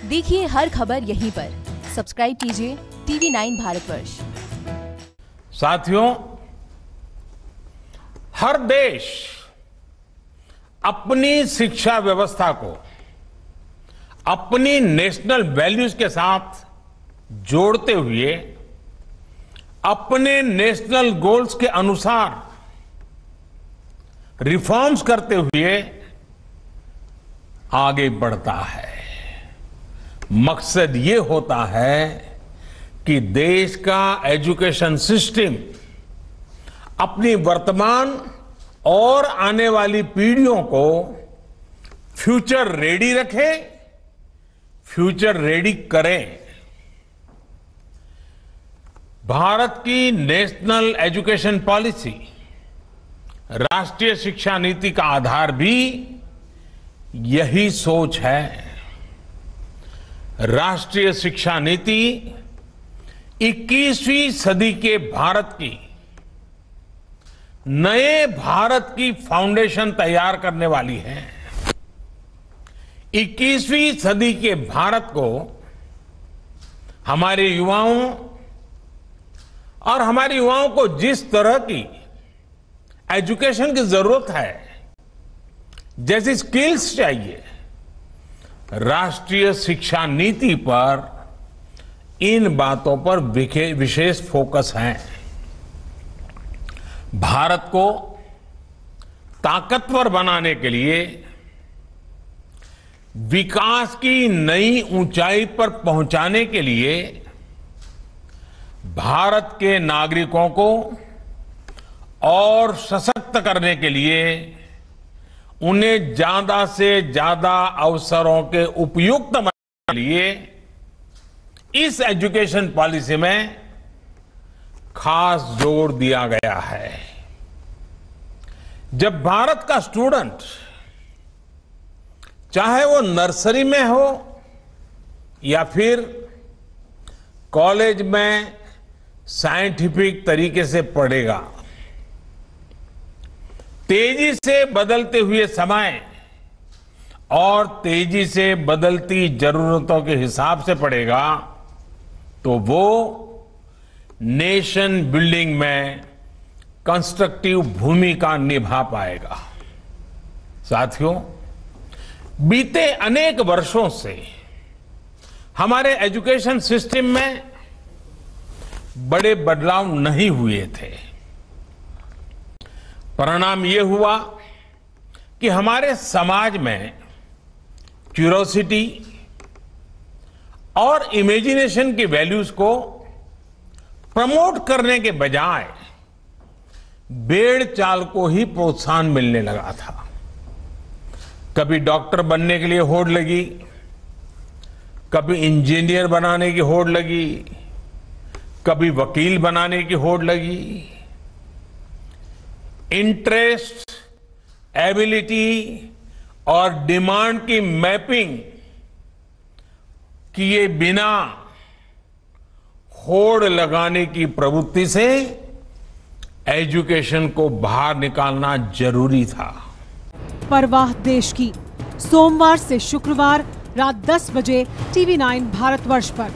देखिए हर खबर यहीं पर। सब्सक्राइब कीजिए TV9 भारतवर्ष। साथियों, हर देश अपनी शिक्षा व्यवस्था को अपनी नेशनल वैल्यूज के साथ जोड़ते हुए अपने नेशनल गोल्स के अनुसार रिफॉर्म्स करते हुए आगे बढ़ता है। मकसद ये होता है कि देश का एजुकेशन सिस्टम अपनी वर्तमान और आने वाली पीढ़ियों को फ्यूचर रेडी रखे, फ्यूचर रेडी करें। भारत की नेशनल एजुकेशन पॉलिसी, राष्ट्रीय शिक्षा नीति का आधार भी यही सोच है। राष्ट्रीय शिक्षा नीति 21वीं सदी के भारत की नए भारत की फाउंडेशन तैयार करने वाली है। 21वीं सदी के भारत को हमारे युवाओं और हमारे युवाओं को जिस तरह की एजुकेशन की जरूरत है, जैसी स्किल्स चाहिए, राष्ट्रीय शिक्षा नीति पर इन बातों पर विशेष फोकस है। भारत को ताकतवर बनाने के लिए, विकास की नई ऊंचाई पर पहुंचाने के लिए भारत के नागरिकों को और सशक्त करने के लिए उन्हें ज्यादा से ज्यादा अवसरों के उपयुक्त बनाने के लिए इस एजुकेशन पॉलिसी में खास जोर दिया गया है। जब भारत का स्टूडेंट, चाहे वो नर्सरी में हो या फिर कॉलेज में साइंटिफिक तरीके से पढ़ेगा, तेजी से बदलते हुए समय और तेजी से बदलती जरूरतों के हिसाब से पढ़ेगा, तो वो नेशन बिल्डिंग में कंस्ट्रक्टिव भूमिका निभा पाएगा। साथियों, बीते अनेक वर्षों से हमारे एजुकेशन सिस्टम में बड़े बदलाव नहीं हुए थे। परिणाम ये हुआ कि हमारे समाज में क्यूरोसिटी और इमेजिनेशन की वैल्यूज को प्रमोट करने के बजाय भेड़ चाल को ही प्रोत्साहन मिलने लगा था। कभी डॉक्टर बनने के लिए होड़ लगी, कभी इंजीनियर बनाने की होड़ लगी, कभी वकील बनाने की होड़ लगी। इंटरेस्ट, एबिलिटी और डिमांड की मैपिंग किए बिना होड़ लगाने की प्रवृत्ति से एजुकेशन को बाहर निकालना जरूरी था। परवाह देश की, सोमवार से शुक्रवार रात 10 बजे TV9 भारतवर्ष पर।